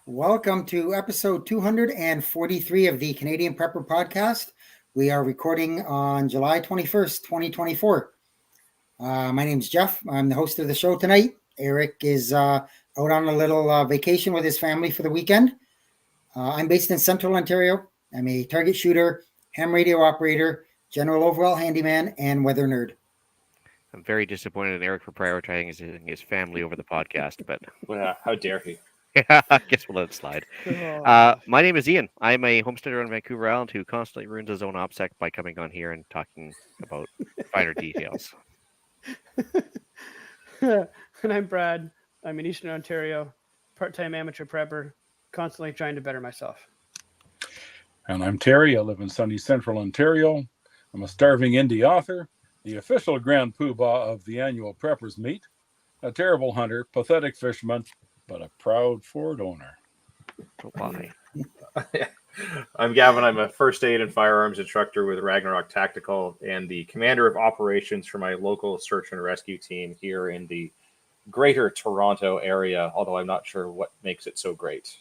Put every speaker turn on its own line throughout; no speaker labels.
Welcome to episode 243 of the Canadian Prepper Podcast. We are recording on July 21st, 2024. My name's Jeff. I'm the host of the show tonight. Eric is out on a little vacation with his family for the weekend. I'm based in Central Ontario. I'm a target shooter, ham radio operator, general overall handyman, and weather nerd.
I'm very disappointed in Eric for prioritizing his family over the podcast, but
Well, how dare he?
I guess we'll let it slide. My name is Ian. I'm a homesteader on Vancouver Island who constantly ruins his own OPSEC by coming on here and talking about finer details.
And I'm Brad. I'm in Eastern Ontario, part-time amateur prepper, constantly trying to better myself.
And I'm Terry. I live in sunny Central Ontario. I'm a starving indie author, the official grand poobah of the annual Preppers Meet, a terrible hunter, pathetic fisherman, but a proud Ford owner.
Oh, why?
I'm Gavin. I'm a first aid and firearms instructor with Ragnarok Tactical and the commander of operations for my local search and rescue team here in the greater Toronto area, although I'm not sure what makes it so great.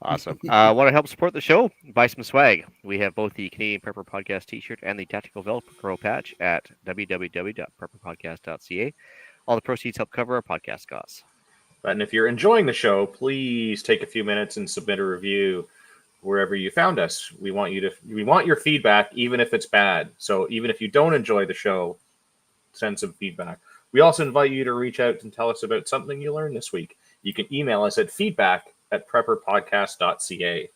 Awesome. Want to help support the show? Buy some swag. We have both the Canadian Prepper Podcast t-shirt and the Tactical Velcro patch at www.prepperpodcast.ca. All the proceeds help cover our podcast costs.
And if you're enjoying the show, please take a few minutes and submit a review wherever you found us. We want your feedback, even if it's bad. So even if you don't enjoy the show, send some feedback. We also invite you to reach out and tell us about something you learned this week. You can email us at feedback@prepperpodcast.ca.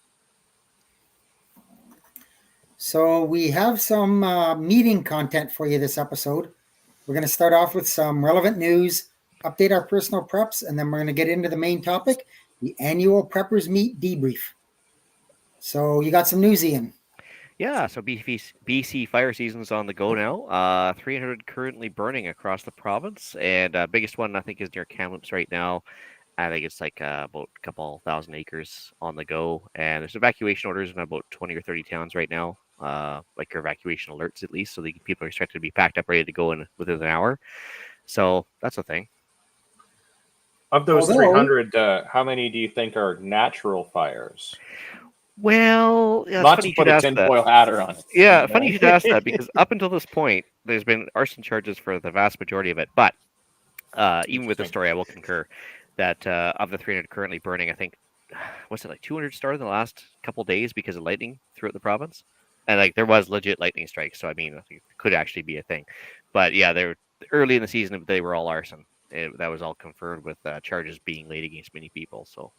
So we have some meeting content for you this episode. We're going to start off with some relevant news, update our personal preps, and then we're going to get into the main topic, the annual Preppers Meet Debrief. So you got some news, Ian?
Yeah, so BC fire season's on the go now. 300 currently burning across the province, and biggest one I think is near Kamloops right now. I think it's like about a couple thousand acres on the go, and there's evacuation orders in about 20 or 30 towns right now, like your evacuation alerts at least, so the people are expected to be packed up, ready to go in within an hour. So that's a thing.
Of those 300, how many do you think are natural fires?
Well, yeah,
not to put a tinfoil hat on it.
Yeah, funny you should ask that, because up until this point, there's been arson charges for the vast majority of it. But even with the story, I will concur that of the 300 currently burning, I think, what's it, like 200 started in the last couple of days because of lightning throughout the province. And like there was legit lightning strikes, so I mean, I think it could actually be a thing. But yeah, they were early in the season, they were all arson. That was all confirmed with charges being laid against many people. So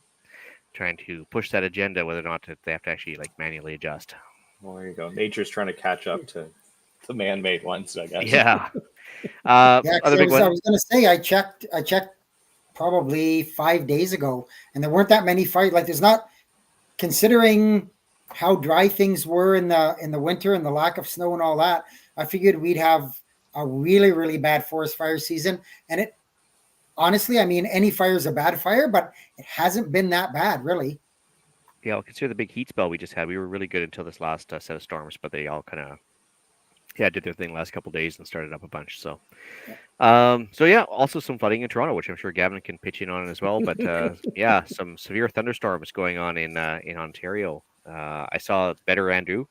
trying to push that agenda, whether or not they have to actually like manually adjust.
Well, there you go. Nature's trying to catch up to the man-made ones, I guess.
Yeah.
I was going to say, I checked probably 5 days ago, and there weren't that many fires. Like, there's not, considering how dry things were in the winter and the lack of snow and all that, I figured we'd have a really, really bad forest fire season. And it, honestly, I mean, any fire is a bad fire, but it hasn't been that bad, really.
Yeah, I'll consider the big heat spell we just had. We were really good until this last set of storms, but they all kind of did their thing last couple of days and started up a bunch. So, also some flooding in Toronto, which I'm sure Gavin can pitch in on as well. But some severe thunderstorms going on in Ontario. I saw younger Andrew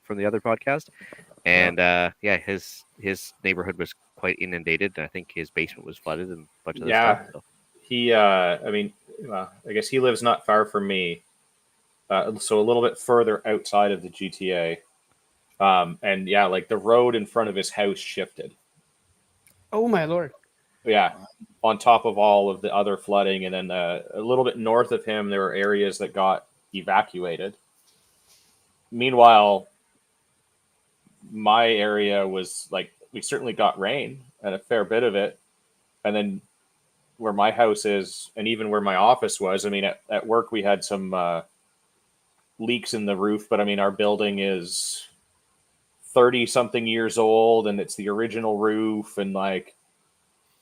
from the other podcast, and his neighborhood was quite inundated, and I think his basement was flooded and a bunch of other stuff. So.
He, I guess he lives not far from me, so a little bit further outside of the GTA. Like the road in front of his house shifted.
Oh my Lord.
Yeah. On top of all of the other flooding. And then a little bit north of him, there were areas that got evacuated. Meanwhile, my area was like, we certainly got rain and a fair bit of it. And then where my house is, and even where my office was, I mean, at work, we had some leaks in the roof, but I mean, our building is 30-something years old, and it's the original roof, and like,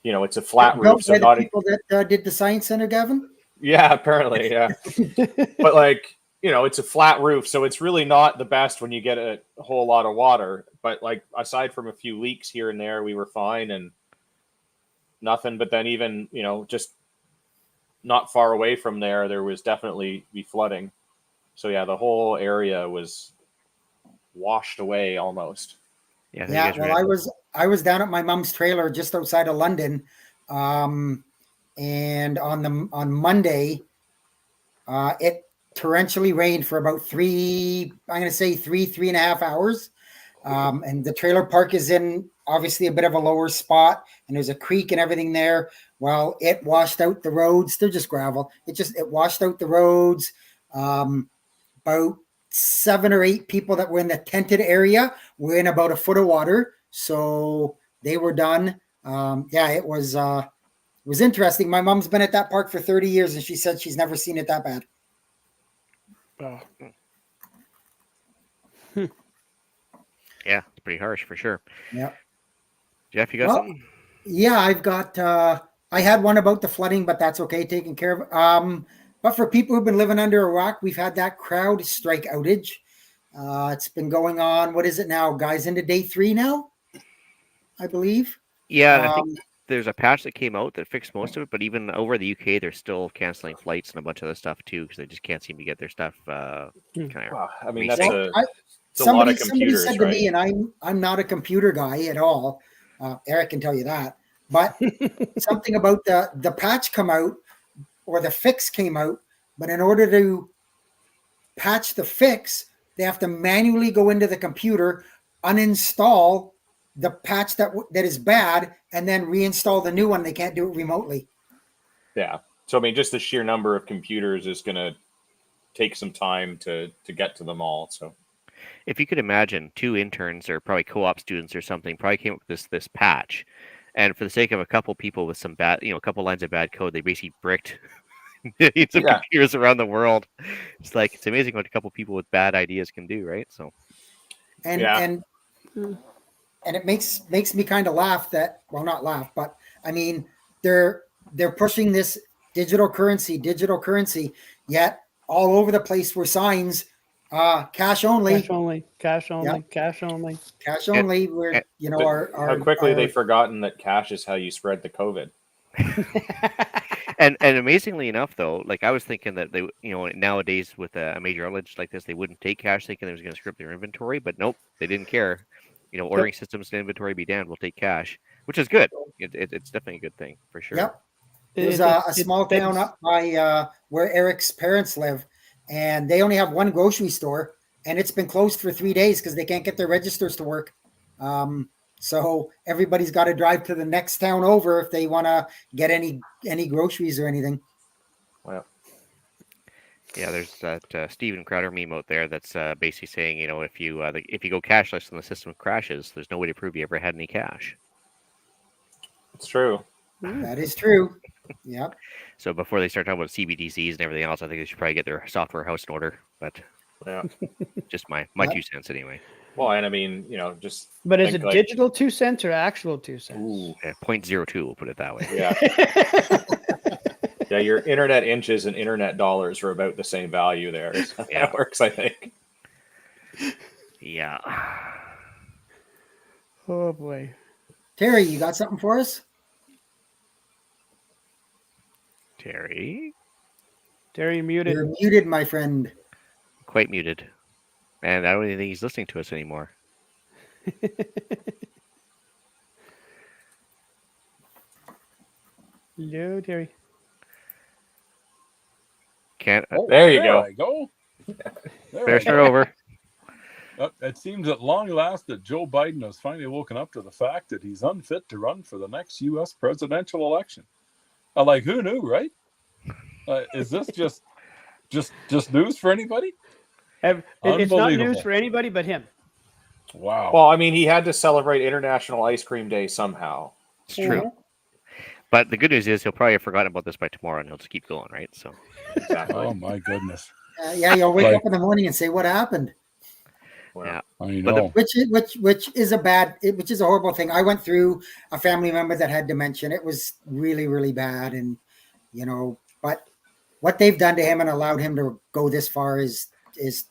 you know, it's a flat roof.
So not people that did the Science Center, Gavin?
Yeah, apparently, yeah. But like, you know, it's a flat roof, so it's really not the best when you get a whole lot of water. But like, aside from a few leaks here and there, we were fine, and nothing. But then even, you know, just not far away from there was definitely be flooding. So yeah, the whole area was washed away almost.
Yeah,
Yeah, well, I was down at my mom's trailer just outside of London, and on Monday, it torrentially rained for about I'm going to say 3.5 hours. And the trailer park is in obviously a bit of a lower spot, and there's a creek and everything there. Well, it washed out the roads. They're just gravel. It washed out the roads. About 7 or 8 people that were in the tented area were in about a foot of water, so they were done. Yeah, it was interesting. My mom's been at that park for 30 years, and she said she's never seen it that bad.
Oh.
Yeah, it's pretty harsh for sure.
Yeah.
Jeff, you got
Well,
something?
Yeah, I've got. I had one about the flooding, but that's okay, taken care of. But for people who've been living under a rock, we've had that crowd strike outage. It's been going on. What is it now, guys? Into day 3 now, I believe.
Yeah, and I think there's a patch that came out that fixed most of it, but even over the UK, they're still canceling flights and a bunch of other stuff too because they just can't seem to get their stuff kind of.
Wow, I mean,
reset.
that's it's a lot of computers,
said
right?
to me, and I'm not a computer guy at all. Eric can tell you that. But something about the patch come out or the fix came out, but in order to patch the fix, they have to manually go into the computer, uninstall the patch that is bad, and then reinstall the new one. They can't do it remotely.
Yeah. So I mean, just the sheer number of computers is going to take some time to get to them all. So
If you could imagine 2 interns or probably co-op students or something probably came up with this patch, and for the sake of a couple people with some bad, a couple lines of bad code, they basically bricked millions of computers around the world. It's amazing what a couple people with bad ideas can do, right? So,
and it makes me kind of laugh that, well, not laugh, but I mean, they're pushing this digital currency, yet all over the place were signs, cash only. Where
how quickly they've forgotten that cash is how you spread the COVID.
and amazingly enough, though, I was thinking that they, nowadays with a major outage like this, they wouldn't take cash, thinking they was going to script their inventory, but nope, they didn't care. Ordering systems and inventory be damned, we'll take cash, which is good. It's definitely a good thing for sure.
Yep. There's a small town up by where Eric's parents live, and they only have one grocery store, and it's been closed for 3 days because they can't get their registers to work. So everybody's got to drive to the next town over if they want to get any groceries or anything.
Wow.
Yeah, there's that Steven Crowder meme out there that's basically saying, if you go cashless and the system crashes, there's no way to prove you ever had any cash.
It's true.
That is true. Yep.
So before they start talking about CBDCs and everything else, I think they should probably get their software house in order. But just my 2 cents anyway.
Well, and I mean, just.
But is it digital 2 cents or actual 2 cents?
Ooh, 0.02, we'll put it that way.
Yeah. Yeah, your internet inches and internet dollars are about the same value there. That works, I think.
Yeah.
Oh boy.
Terry, you got something for us?
Terry,
you're muted.
You're muted, my friend.
Quite muted. And I don't even think he's listening to us anymore.
Hello, Terry.
Can't.
There you go.
I go.
Better start over.
It seems at long last that Joe Biden has finally woken up to the fact that he's unfit to run for the next U.S. presidential election. Who knew, right? Is this just news for anybody?
It's not news for anybody but him.
Wow.
Well, I mean, he had to celebrate International Ice Cream Day somehow.
It's true. But the good news is he'll probably have forgotten about this by tomorrow, and he'll just keep going, right? So.
Exactly.
Oh my goodness.
You'll wake up in the morning and say, "What happened?"
Well,
yeah,
I know.
Which is a horrible thing. I went through a family member that had dementia. It was really, really bad, and but what they've done to him and allowed him to go this far is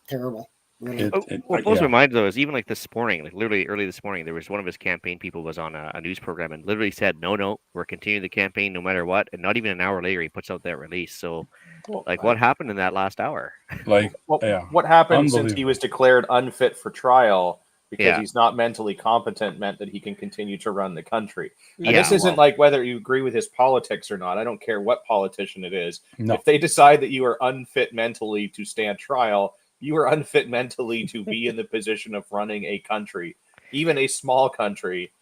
terrible. Really.
What blows my mind though is even like this morning, like literally early this morning, there was one of his campaign people was on a news program and literally said, "No, we're continuing the campaign no matter what." And not even an hour later, he puts out that release. So, what happened in that last hour?
What happened since he was declared unfit for trial because he's not mentally competent meant that he can continue to run the country. And this isn't like whether you agree with his politics or not. I don't care what politician it is. No. If they decide that you are unfit mentally to stand trial, you are unfit mentally to be in the position of running a country, even a small country,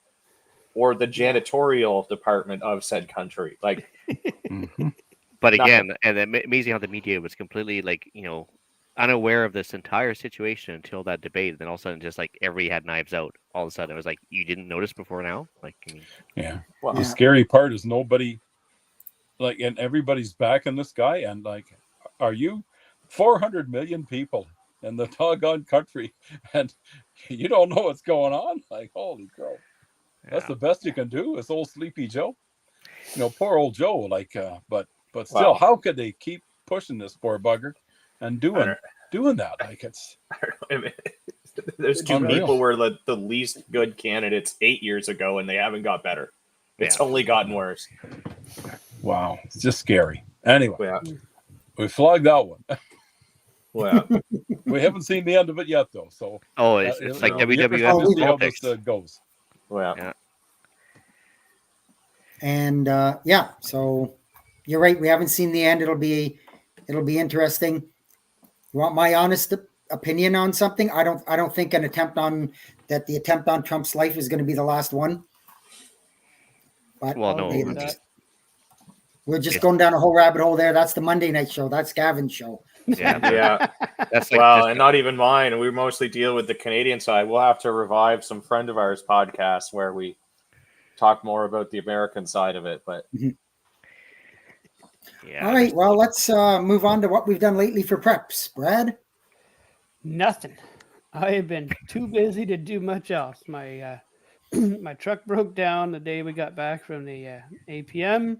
or the janitorial department of said country. Like,
but again, and amazing how the media was completely unaware of this entire situation until that debate. Then all of a sudden, just like everybody had knives out. All of a sudden, it was like you didn't notice before now.
The scary part is nobody, and everybody's backing this guy. And are you 400 million people in the doggone country, and you don't know what's going on? Like, holy crow! That's the best you can do. Is old Sleepy Joe? Poor old Joe. But still, how could they keep pushing this poor bugger and doing that? Like, it's.
Those two people were the least good candidates 8 years ago, and they haven't got better. It's only gotten worse.
Wow, it's just scary. Anyway, we flogged that one.
Well,
we haven't seen the end of it yet, though. So
it's like WWF politics
goes.
Well,
and so you're right. We haven't seen the end. It'll be interesting. You want my honest opinion on something? I don't think the attempt on Trump's life is going to be the last one. But we're just going down a whole rabbit hole there. That's the Monday night show. That's Gavin's show.
Yeah. That's and not even mine. We mostly deal with the Canadian side. We'll have to revive some friend of ours podcasts where we talk more about the American side of it. But
all right. Well, let's move on to what we've done lately for preps. Brad?
Nothing. I have been too busy to do much else. My my truck broke down the day we got back from the APM.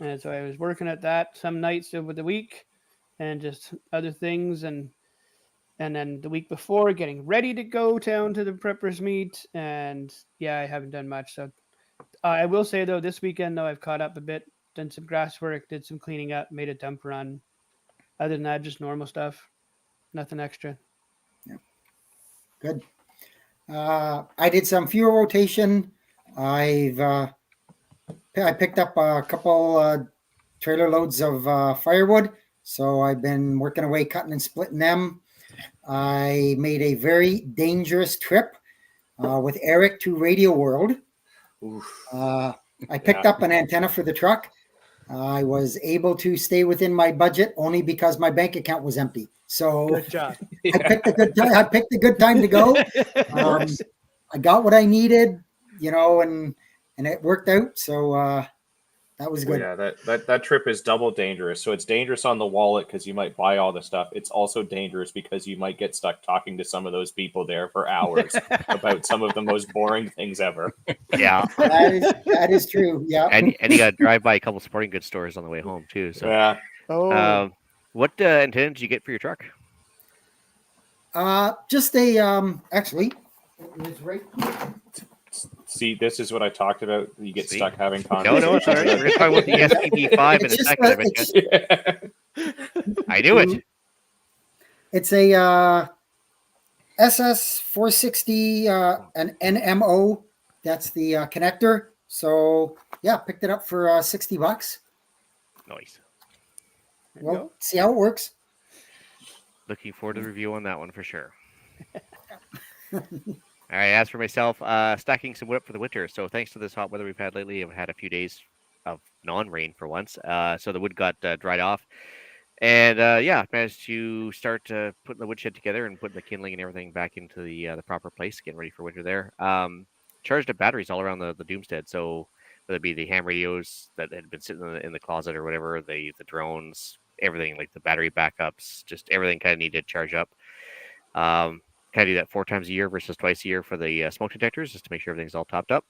And so I was working at that some nights over the week and just other things. And then the week before, getting ready to go down to the preppers meet. And I haven't done much. So I will say, though, this weekend, though, I've caught up a bit, done some grass work, did some cleaning up, made a dump run. Other than that, just normal stuff. Nothing extra.
Yeah. Good. I did some fuel rotation. I picked up a couple trailer loads of firewood, so I've been working away, cutting and splitting them. I made a very dangerous trip with Eric to Radio World. I picked up an antenna for the truck. I was able to stay within my budget only because my bank account was empty. So
good job.
I picked a good time. I picked a good time to go. I got what I needed, and it worked out. So that was good.
Well, that trip is double dangerous. So it's dangerous on the wallet because you might buy all the stuff. It's also dangerous because you might get stuck talking to some of those people there for hours about some of the most boring things ever.
Yeah,
that is true. Yeah,
and you got to drive by a couple sporting goods stores on the way home too. So what antenna did you get for your truck?
Just a actually, it's right.
See, this is what I talked about. You get stuck having conversations.
No, it's all right. We're going to talk about the SPB5 in a second. I knew it.
It's a SS460 an NMO. That's the connector. So picked it up for $60.
Nice.
Well, see how it works.
Looking forward to the review on that one for sure. All right, as for myself, stacking some wood up for the winter. So thanks to this hot weather we've had lately, I've had a few days of non-rain for once. So the wood got dried off. And managed to start putting the woodshed together and putting the kindling and everything back into the proper place, getting ready for winter there. Charged up batteries all around the doomstead. So whether it be the ham radios that had been sitting in the closet or whatever, the drones, everything, like the battery backups, just everything kind of needed to charge up. Kind of do that 4 times a year versus twice a year for the smoke detectors, just to make sure everything's all topped up.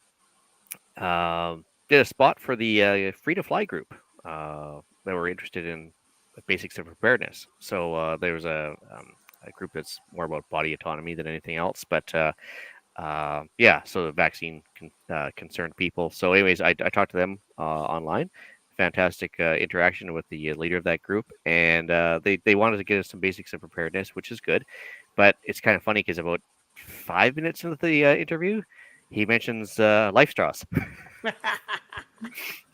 Did a spot for the Free to Fly group that were interested in the basics of preparedness. So there was a a group that's more about body autonomy than anything else. But yeah, so the vaccine concerned people. So, anyways, I talked to them online. Fantastic interaction with the leader of that group, and they wanted to get us some basics of preparedness, which is good. But it's kind of funny because about 5 minutes into the interview, he mentions life straws.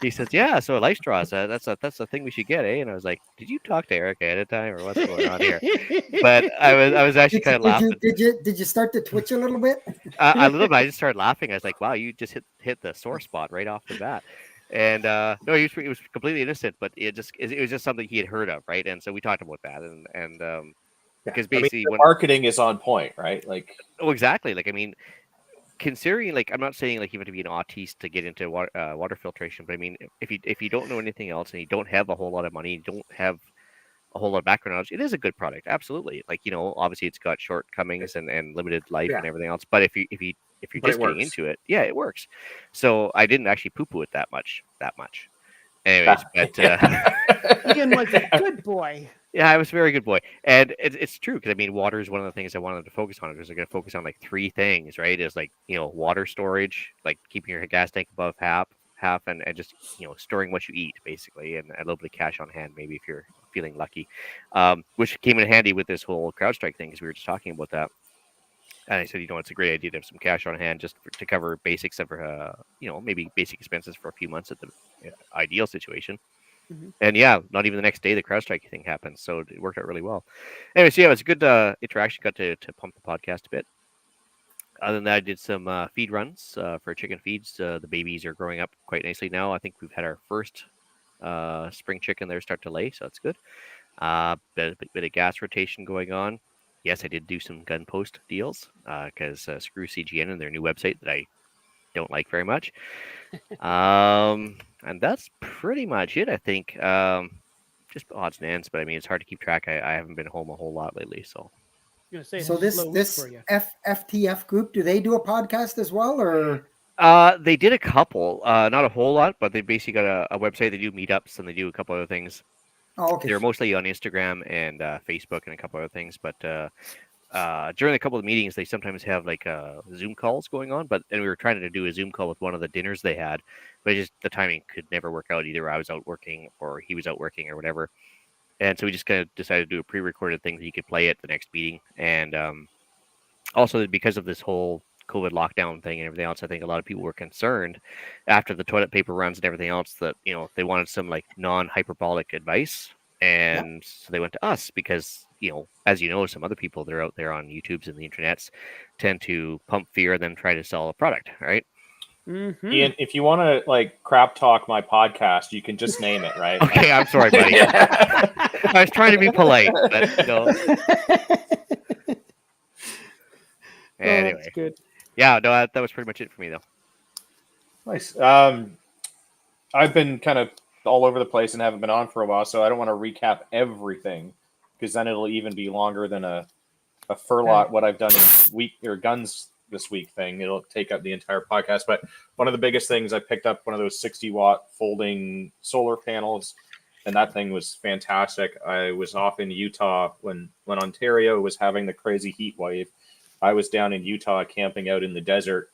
He says, "Yeah, so life straws. That's a thing we should get, eh?" And I was like, "Did you talk to Eric ahead of time, or what's going on here?" But I was actually kind of laughing.
Did you start to twitch a little bit?
A little bit. I just started laughing. I was like, "Wow, you just hit the sore spot right off the bat." And no, he was completely innocent, but it was just something he had heard of, right? And so we talked about that, and because basically
the marketing is on point, right? Like,
oh, exactly. Like, I mean, considering, like, I'm not saying like you have to be an autiste to get into water filtration, but I mean, if you don't know anything else and you don't have a whole lot of money, you don't have a whole lot of background knowledge, it is a good product. Absolutely. Like, obviously it's got shortcomings and limited life and everything else. But if you're just getting into it, yeah, it works. So I didn't actually poo-poo it that much. Anyways, but
Ian was a good boy.
yeah, I was a very good boy, and it's true because I mean, water is one of the things I wanted to focus on. Because I'm going to focus on like three things, right? Is like water storage, like keeping your gas tank above half, and just storing what you eat basically, and a little bit of cash on hand maybe if you're feeling lucky, which came in handy with this whole CrowdStrike thing because we were just talking about that. And I said, it's a great idea to have some cash on hand just to cover basics of, maybe basic expenses for a few months at the ideal situation.
Mhm.
And yeah, not even the next day the CrowdStrike thing happened, so it worked out really well. Anyways, yeah, it was a good interaction. Got to pump the podcast a bit. Other than that, I did some feed runs for chicken feeds. The babies are growing up quite nicely now. I think we've had our first spring chicken there start to lay, so that's good. Bit of gas rotation going on. Yes, I did do some gun post deals because screw CGN and their new website that I don't like very much. And that's pretty much it, I think. Just odds and ends, but I mean, it's hard to keep track. I haven't been home a whole lot lately, so.
I'm gonna say
So
it's a slow week
this
for you.
FTF group, do they do a podcast as well, or?
They did a couple, not a whole lot, but they basically got a website. They do meetups and they do a couple other things.
Oh, okay.
They're mostly on Instagram and Facebook and a couple other things, but during a couple of meetings, they sometimes have like Zoom calls going on. And we were trying to do a Zoom call with one of the dinners they had, but just the timing could never work out. Either I was out working or he was out working or whatever. And so we just kind of decided to do a pre-recorded thing that you could play at the next meeting. And also because of this whole COVID lockdown thing and everything else, I think a lot of people were concerned after the toilet paper runs and everything else that, they wanted some like non-hyperbolic advice. And so they went to us because, as some other people that are out there on YouTubes and the internets tend to pump fear and then try to sell a product, right?
Mm-hmm.
Ian, if you want to like crap talk my podcast, you can just name it, right?
Okay, I'm sorry, buddy. I was trying to be polite, but Anyway,
that's good.
Yeah, no, that was pretty much it for me, though.
Nice. I've been kind of all over the place and haven't been on for a while, so I don't want to recap everything because then it'll even be longer than a furlot. What I've done in guns this week thing, it'll take up the entire podcast. But one of the biggest things, I picked up one of those 60-watt folding solar panels, and that thing was fantastic. I was off in Utah when Ontario was having the crazy heat wave. I was down in Utah camping out in the desert,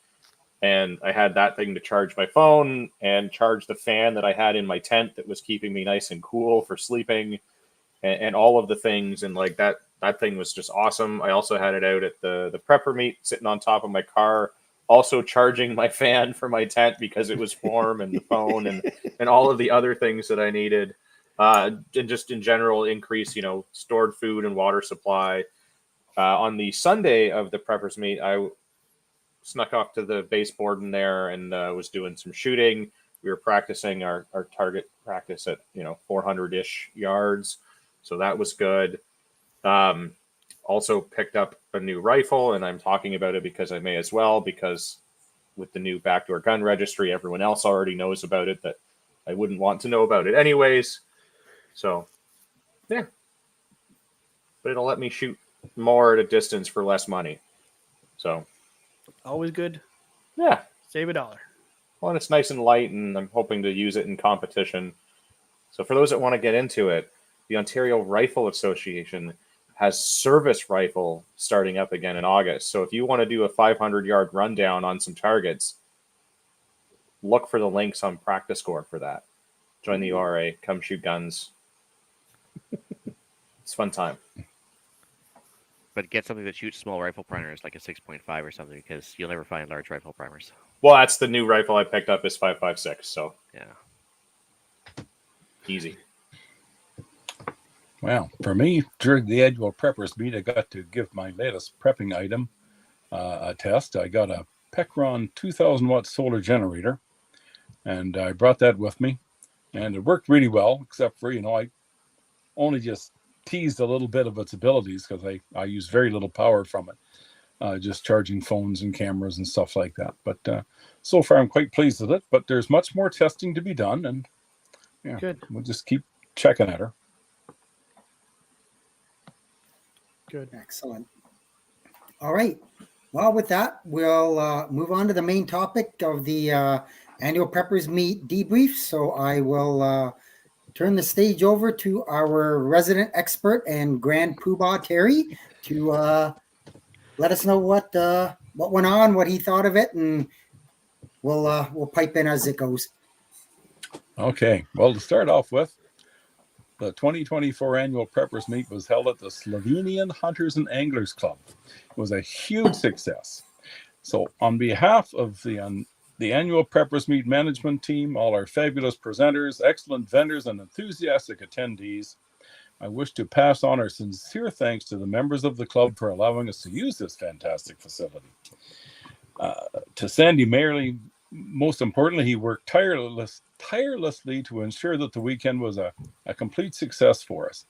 and I had that thing to charge my phone and charge the fan that I had in my tent that was keeping me nice and cool for sleeping, and all of the things. And like that thing was just awesome. I also had it out at the prepper meet sitting on top of my car, also charging my fan for my tent because it was warm, and the phone and all of the other things that I needed. And just in general increase, stored food and water supply. On the Sunday of the preppers meet, I snuck off to the baseboard in there and was doing some shooting. We were practicing our target practice at 400-ish yards, so that was good. Also picked up a new rifle, and I'm talking about it because I may as well, because with the new backdoor gun registry, everyone else already knows about it, that I wouldn't want to know about it anyways. So yeah, but it'll let me shoot more at a distance for less money. So
Always good.
yeah,
Save $1.
well, and it's nice and light, and I'm hoping to use it in competition. So for those that want to get into it, the Ontario Rifle Association has service rifle starting up again in August. So if you want to do a 500-yard rundown on some targets, look for the links on Practice Score for that. Join the ORA, come shoot guns. It's a fun time.
But get something that shoots small rifle primers, like a 6.5 or something, because you'll never find large rifle primers.
Well, that's the new rifle I picked up is 5.56, so
Yeah.
easy.
Well, for me, during the annual preppers meet, I got to give my latest prepping item a test. I got a Pecron 2000 watt solar generator, and I brought that with me, and it worked really well, except for, I only just teased a little bit of its abilities because I use very little power from it, just charging phones and cameras and stuff like that. But so far, I'm quite pleased with it, but there's much more testing to be done, and yeah,
Good.
we'll just keep checking at her.
Good.
Excellent. All right. Well, with that, we'll move on to the main topic of the annual Preppers Meet debrief. So I will turn the stage over to our resident expert and Grand Poobah Terry to let us know what went on, what he thought of it, and we'll pipe in as it goes.
Okay. Well, to start off with, the 2024 annual Preppers Meet was held at the Slovenian Hunters and Anglers Club. It was a huge success. So on behalf of the annual Preppers Meet management team, all our fabulous presenters, excellent vendors, and enthusiastic attendees, I wish to pass on our sincere thanks to the members of the club for allowing us to use this fantastic facility. To Sandy Mayerly, most importantly, he worked tirelessly to ensure that the weekend was a complete success for us.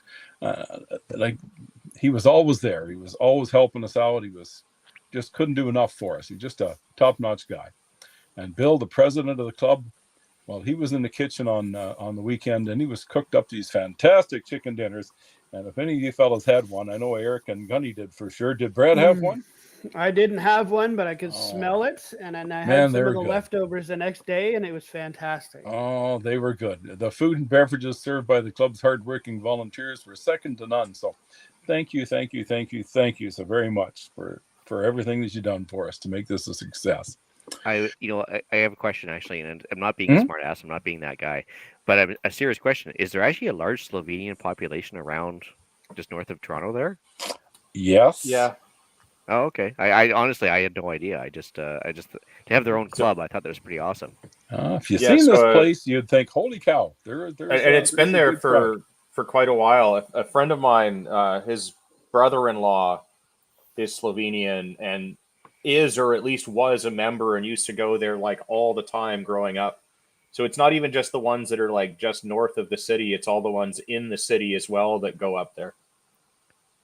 He was always there. He was always helping us out. He was just couldn't do enough for us. He's just a top-notch guy. And Bill, the president of the club, well, he was in the kitchen on the weekend, and he was cooked up these fantastic chicken dinners. And if any of you fellas had one, I know Eric and Gunny did for sure. Did Brad have one?
I didn't have one, but I could smell it, and then I had some of the leftovers the next day, and it was fantastic.
Oh, they were good. The food and beverages served by the club's hardworking volunteers were second to none. So thank you so very much for everything that you've done for us to make this a success.
I have a question actually, and I'm not being a smart ass. I'm not being that guy, but a serious question. Is there actually a large Slovenian population around just north of Toronto there?
Yes.
Yeah.
Oh, okay. I honestly, I had no idea. I just to have their own club, I thought that was pretty awesome.
If you've seen this place, you'd think, holy cow. And
it's been there for quite a while. A friend of mine, his brother-in-law is Slovenian and is, or at least was, a member and used to go there like all the time growing up. So it's not even just the ones that are like just north of the city. It's all the ones in the city as well that go up there.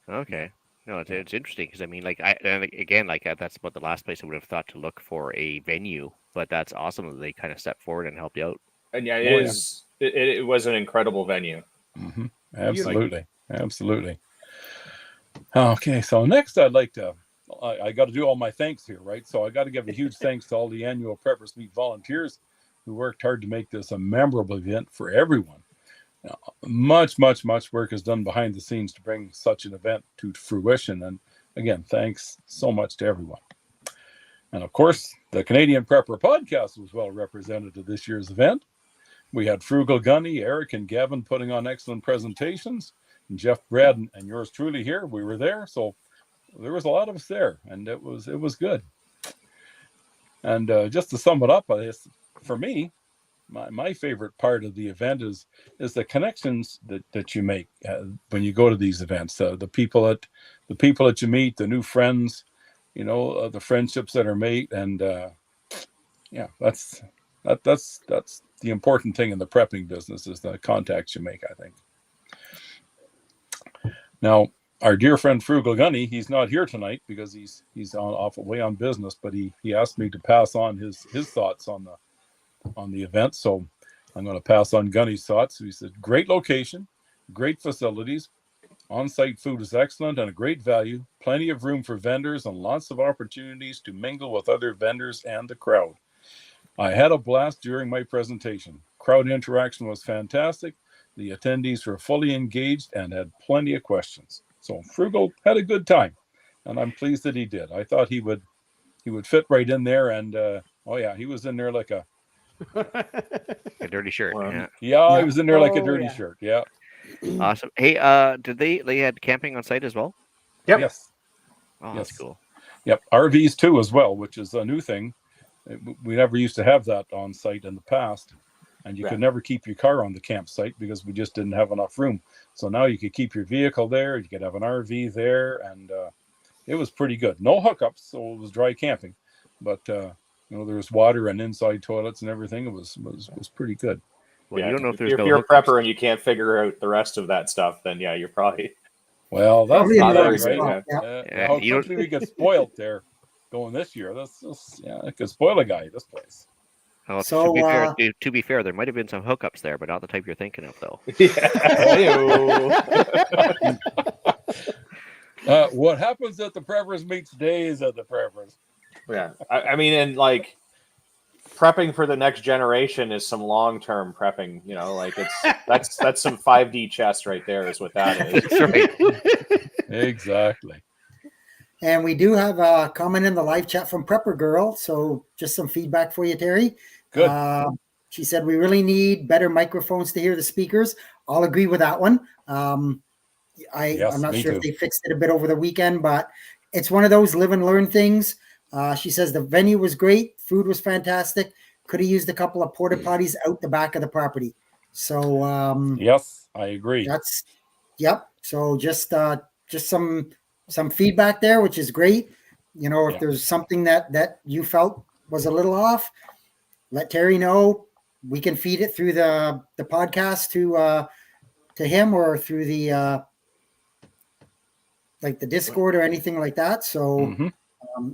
Okay. No, it's interesting because I mean, that's about the last place I would have thought to look for a venue, but that's awesome that they kind of stepped forward and helped you out.
And yeah, it was an incredible venue.
Mm-hmm. Absolutely. Okay, so next I'd like to, I got to do all my thanks here, right? So I got to give a huge thanks to all the annual Preppers Meet volunteers who worked hard to make this a memorable event for everyone. Much work is done behind the scenes to bring such an event to fruition. And again, thanks so much to everyone. And of course, the Canadian Prepper podcast was well represented at this year's event. We had Frugal Gunny, Eric, and Gavin putting on excellent presentations. And Jeff, Brad, and yours truly here. We were there. So there was a lot of us there, and it was good. And just to sum it up, for me, my favorite part of the event is the connections that you make when you go to these events. The people that you meet, the new friends, the friendships that are made, and that's the important thing in the prepping business is the contacts you make, I think. Now, our dear friend Frugal Gunny, he's not here tonight because he's away on business, but he asked me to pass on his thoughts on the event. So I'm going to pass on Gunny's thoughts. He said, great location, great facilities, on-site food is excellent and a great value, plenty of room for vendors and lots of opportunities to mingle with other vendors and the crowd. I had a blast during my presentation. Crowd interaction was fantastic. The attendees were fully engaged and had plenty of questions. So Frugal had a good time, and I'm pleased that he did. I thought he would fit right in there, and he was in there like a
dirty shirt.
Wow.
Yeah.
he
Yeah.
was in there like a
Oh,
dirty
yeah.
shirt. Yeah.
Awesome. Hey, did they had camping on site as well?
Yep.
Yes.
Oh,
Yes.
that's cool.
Yep. RVs too as well, which is a new thing. We never used to have that on site in the past, and you could never keep your car on the campsite because we just didn't have enough room. So now you could keep your vehicle there. You could have an RV there, and it was pretty good. No hookups, so it was dry camping, but there was water and inside toilets and everything. It was pretty good.
Well,
Yeah,
you don't know if there's
if
no
you're a
hookups.
prepper and you can't figure out the rest of that stuff, then yeah, you're probably
Well, that's
Probably
not
in the
very
right
good.
spot,
Yeah.
Yeah,
how
you don't-
quickly we get spoiled there going this year. It could spoil a guy, this place.
Well,
So,
to be fair, there might have been some hookups there, but not the type you're thinking of, though.
What happens at the preppers meet stays at the preppers.
Yeah, I mean, and like prepping for the next generation is some long-term prepping. Like that's some 5D chess right there, is what that is.
That's right.
Exactly.
And we do have a comment in the live chat from Prepper Girl. So just some feedback for you, Terry.
Good.
She said we really need better microphones to hear the speakers. I'll agree with that one. I'm not
me
sure
too.
if they fixed it a bit over the weekend, but it's one of those live and learn things. She says the venue was great. Food was fantastic. Could have used a couple of porta potties out the back of the property. So
Yes, I agree.
So just some feedback there, which is great. If there's something that you felt was a little off, let Terry know. We can feed it through the podcast to him or through the like the Discord or anything like that. So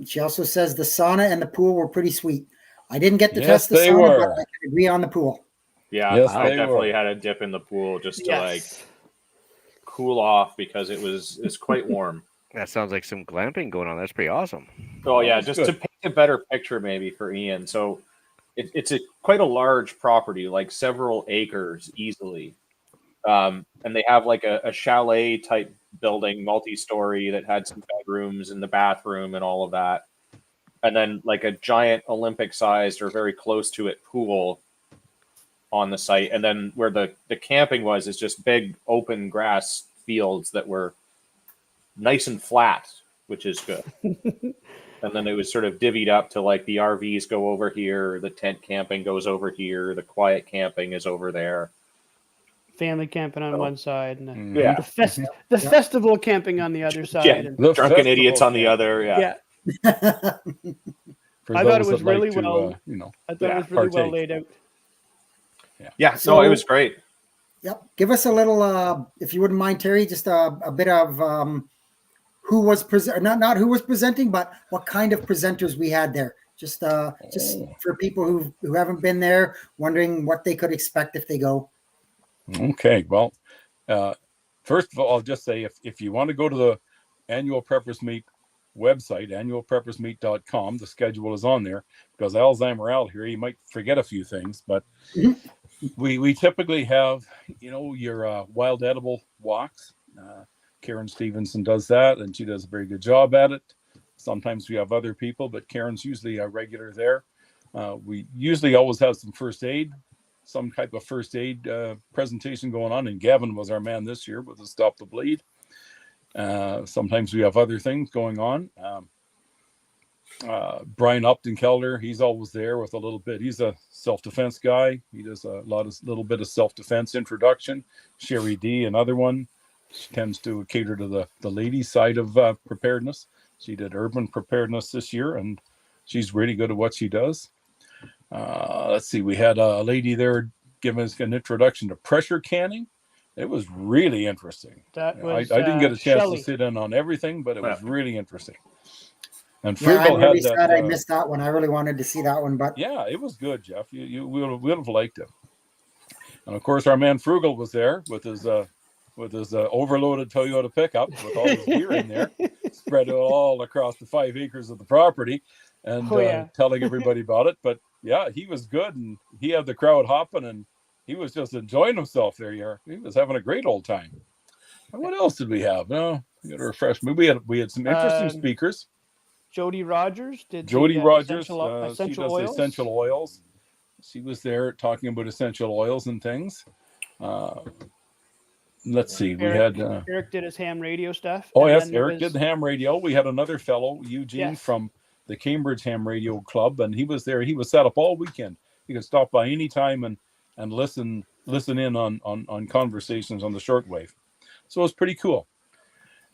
she also says the sauna and the pool were pretty sweet. I didn't get to test the
they
sauna,
were.
but I can agree on the pool.
Yeah,
Yes,
I
they
definitely
were.
had a dip in the pool just to like
Yes.
cool off because it's quite warm.
That sounds like some glamping going on. That's pretty awesome.
Oh yeah,
That's
just
good.
to paint a better picture maybe for Ian. So it's quite a large property, like several acres easily. And they have like a chalet type building, multi-story, that had some bedrooms in the bathroom and all of that. And then like a giant Olympic-sized or very close to it pool on the site. And then where the camping was is just big open grass fields that were nice and flat, which is good. And then it was sort of divvied up to like the RVs go over here, the tent camping goes over here, the quiet camping is over there.
Family camping on
Oh.
one side and
Mhm.
Yeah.
the festival camping on the other side.
Yeah.
And,
The
Drunken
festival
idiots on the
camp.
other. Yeah.
For
I thought it
those
was
that like
really
to,
well- I thought
Yeah,
it was really well
partake.
laid out.
Yeah.
So-
No, it was great.
Yep. Give us a little, if you wouldn't mind, Terry, just a bit of who was not who was presenting, but what kind of presenters we had there. Just for people who haven't been there, wondering what they could expect if they go.
Okay, well, first of all, I'll just say if you want to go to the Annual Preppers Meet website, annualpreppersmeet.com, the schedule is on there, because Alzheimer Al here, he might forget a few things, but we typically have, your wild edible walks. Karen Stevenson does that, and she does a very good job at it. Sometimes we have other people, but Karen's usually a regular there. We usually always have some type of first aid presentation going on, and Gavin was our man this year with the Stop the Bleed. Sometimes we have other things going on. Brian Upton-Kelder, he's always there with a little bit. He's a self-defense guy. He does a little bit of self-defense introduction. Sherry D, another one. She tends to cater to the ladies' side of preparedness. She did urban preparedness this year, and she's really good at what she does. Let's see, we had a lady there giving us an introduction to pressure canning. It was really interesting.
That was
I didn't get a chance
Shelley.
to sit in on everything, but it was really interesting. And
Yeah, I'm
Frugal
really
had
sad I
that.
missed that one. I really wanted to see that one, but
Yeah, it was good, Jeff. You would have liked it. And of course, our man Frugal was there with his overloaded Toyota pickup with all his gear in there, spread it all across the 5 acres of the property, and telling everybody about it. But yeah, he was good, and he had the crowd hopping, and he was just enjoying himself there. He was having a great old time. And what else did we have? No, You got to refresh me. We had some interesting speakers.
Jody Rogers did.
Jody Rogers,
essential
she does
oils.
essential oils. She was there talking about essential oils and things. Let's see. We had
Eric did his ham radio stuff.
Oh yes, Eric did the ham radio. We had another fellow, Eugene, from the Cambridge Ham Radio Club, and he was there. He was set up all weekend. He could stop by any time and listen in on conversations on the shortwave. So it was pretty cool.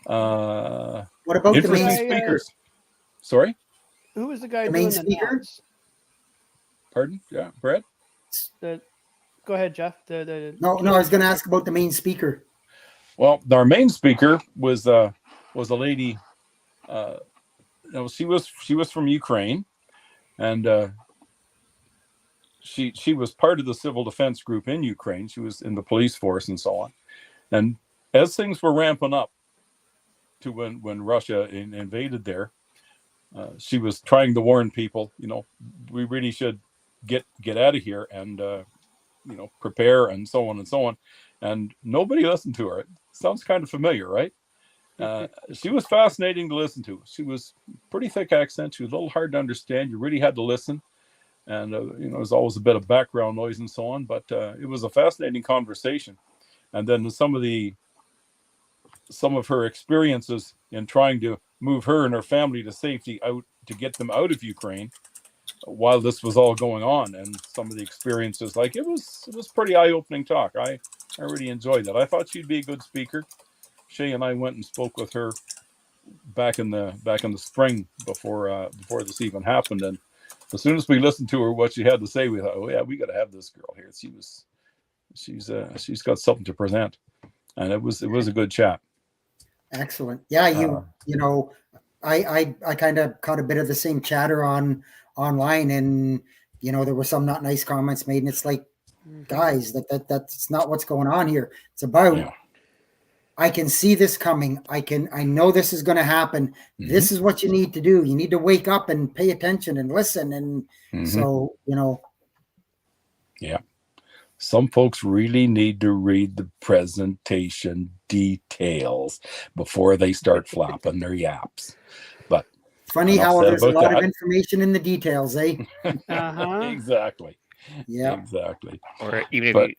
What about
interesting the main speakers? Sorry,
who was the guy
the
doing
main speaker?
The
Pardon? Yeah, Brett.
Go ahead, Jeff.
No, I was going to ask about the main speaker.
Well, our main speaker was a lady. She was from Ukraine, and she was part of the civil defense group in Ukraine. She was in the police force and so on. And as things were ramping up to when Russia invaded there, she was trying to warn people. We really should get out of here and prepare and so on and so on. And nobody listened to her. It sounds kind of familiar, right? She was fascinating to listen to. She was pretty thick accent. She was a little hard to understand. You really had to listen. And, there was always a bit of background noise and so on. But it was a fascinating conversation. And then some of her experiences in trying to move her and her family to safety out, to get them out of Ukraine while this was all going on, and some of the experiences, like it was pretty eye-opening talk. I really enjoyed that. I thought she'd be a good speaker. Shay and I went and spoke with her back in the spring before this even happened, and as soon as we listened to her, what she had to say, we thought, oh yeah, we got to have this girl here. She's got something to present, and it was a good chat.
Excellent. Yeah, I kind of caught a bit of the same chatter online, and there were some not nice comments made, and it's like, guys, that's not what's going on here. It's about I can see this coming. I know this is going to happen. Mm-hmm. This is what you need to do. You need to wake up and pay attention and listen. And so,
Yeah. Some folks really need to read the presentation details before they start flapping their yaps. But
funny how there's a lot of information in the details, eh?
Exactly.
Yeah.
Exactly.
Or even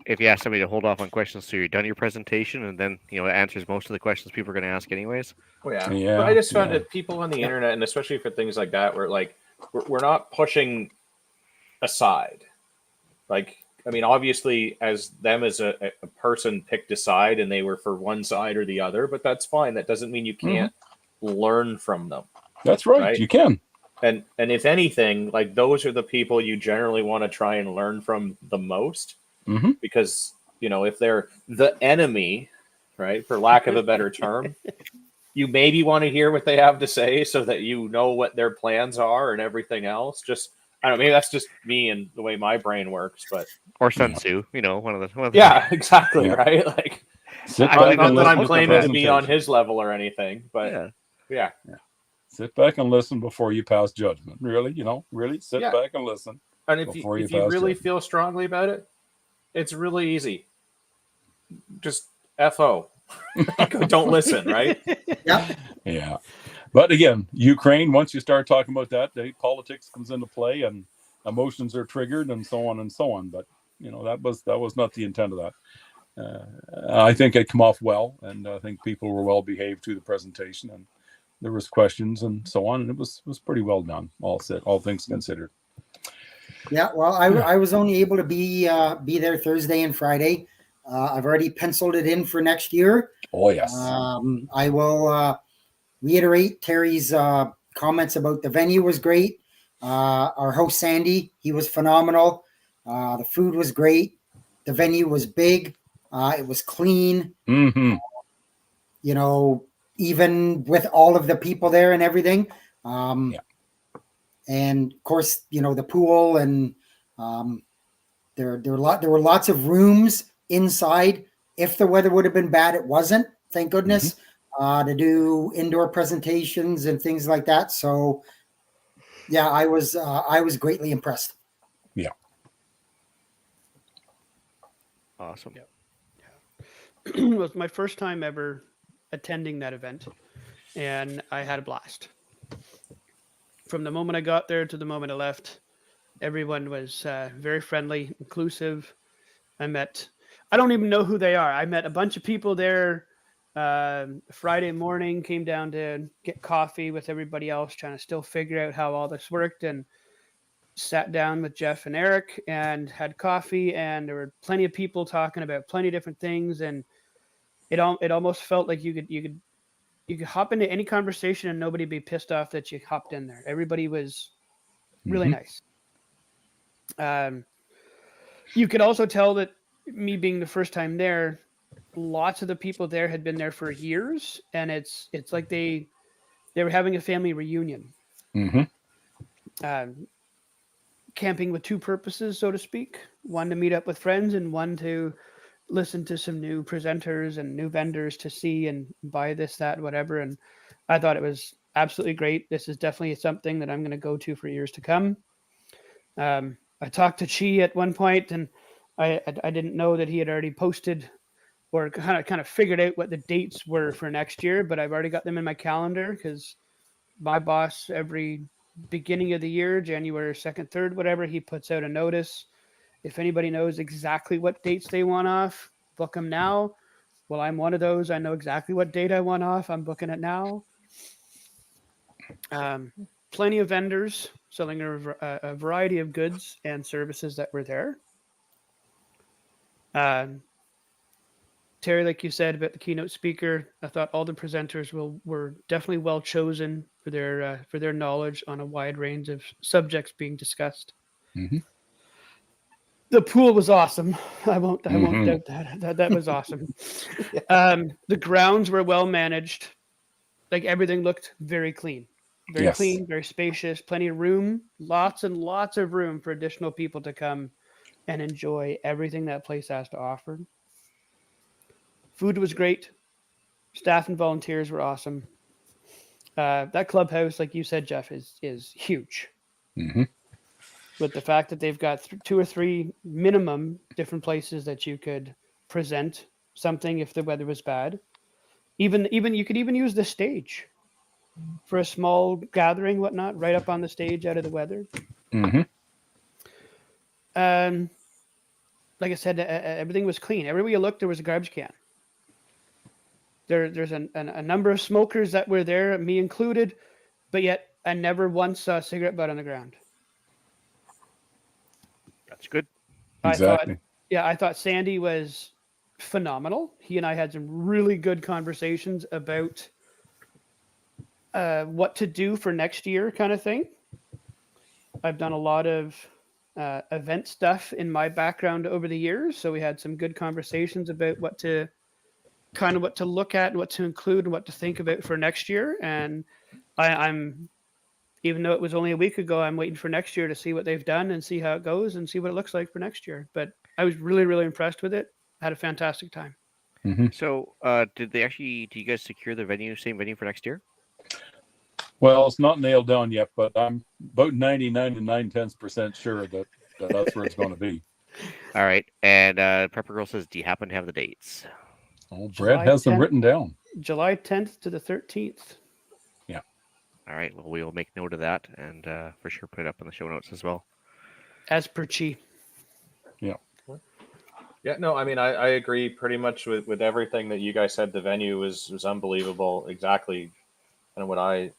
if you ask somebody to hold off on questions so you're done your presentation, and then it answers most of the questions people are going to ask anyways.
Oh yeah. But I just found that people on the internet, and especially for things like that, where like we're not pushing aside. Like, I mean, obviously, as a person picked a side, and they were for one side or the other, but that's fine. That doesn't mean you can't learn from them.
That's right. You can.
And if anything, like those are the people you generally want to try and learn from the most, because if they're the enemy, right, for lack of a better term, you maybe want to hear what they have to say so that you know what their plans are and everything else. Just I don't know, maybe that's just me and the way my brain works, but
or Sun Tzu, one of the
yeah, exactly, right. Like, not that I'm claiming to be on his level or anything, but yeah.
Sit back and listen before you pass judgment. Really, really sit back and listen.
And if you really feel strongly about it, it's really easy. Just FO. Don't listen, right?
Yeah. But again, Ukraine, once you start talking about that, politics comes into play and emotions are triggered and so on and so on. But, that was not the intent of that. I think it came off well, and I think people were well behaved through the presentation, and there was questions and so on, and it was pretty well done, all things considered.
Yeah, well, I was only able to be there Thursday and Friday. I've already penciled it in for next year.
Oh, yes.
I will reiterate Terry's comments about the venue was great. Our host, Sandy, he was phenomenal. The food was great. The venue was big. It was clean.
Mm-hmm.
Even with all of the people there and everything. And of course, the pool, and there were lots of rooms inside. If the weather would have been bad, it wasn't, thank goodness, to do indoor presentations and things like that. So yeah, I was greatly impressed.
Yeah.
Awesome.
It was my first time ever attending that event, and I had a blast. From the moment I got there to the moment I left, everyone was very friendly, inclusive. I don't even know who they are. I met a bunch of people there Friday morning, came down to get coffee with everybody else, trying to still figure out how all this worked, and sat down with Jeff and Eric and had coffee, and there were plenty of people talking about plenty of different things, and it almost felt like you could hop into any conversation and nobody be pissed off that you hopped in there. Everybody was really nice. You could also tell that, me being the first time there, lots of the people there had been there for years, and it's like they were having a family reunion. Camping with two purposes, so to speak: one to meet up with friends, and one to listen to some new presenters and new vendors to see and buy this, that, whatever. And I thought it was absolutely great. This is definitely something that I'm going to go to for years to come. I talked to Chi at one point, and I didn't know that he had already posted or kind of figured out what the dates were for next year, but I've already got them in my calendar, because my boss, every beginning of the year, January 2nd, 3rd, whatever, he puts out a notice. If anybody knows exactly what dates they want off, book them now. Well, I'm one of those. I know exactly what date I want off. I'm booking it now. Plenty of vendors selling a variety of goods and services that were there. Terry, like you said about the keynote speaker, I thought all the presenters were definitely well chosen for their knowledge on a wide range of subjects being discussed. The pool was awesome. I won't doubt that. That was awesome. The grounds were well managed. Like, everything looked very clean. Very clean, very spacious, plenty of room, lots and lots of room for additional people to come and enjoy everything that place has to offer. Food was great. Staff and volunteers were awesome. That clubhouse, like you said, Jeff, is huge. With the fact that they've got 2 or 3 minimum different places that you could present something if the weather was bad. Even you could even use the stage for a small gathering, whatnot, right up on the stage out of the weather. Like I said, everything was clean. Everywhere you looked, there was a garbage can. There's a number of smokers that were there, me included, but yet I never once saw a cigarette butt on the ground.
That's good.
Exactly.
I thought Sandy was phenomenal. He and I had some really good conversations about what to do for next year, kind of thing. I've done a lot of event stuff in my background over the years, so we had some good conversations about what to look at and what to include and what to think about for next year. And I'm, even though it was only a week ago, I'm waiting for next year to see what they've done and see how it goes and see what it looks like for next year. But I was really, really impressed with it. Had a fantastic time.
So, did you guys secure the same venue for next year?
Well, it's not nailed down yet, but I'm about 99 and 9/10% sure that that's where it's going to be.
All right. And Prepper Girl says, do you happen to have the dates?
Oh, Brett has them written down.
July 10th to the 13th.
Yeah. All right. Well, we will make note of that and for sure put it up in the show notes as well.
As per Chi.
Yeah.
Yeah, no, I mean, I agree pretty much with everything that you guys said. The venue was unbelievable. Exactly kind of what I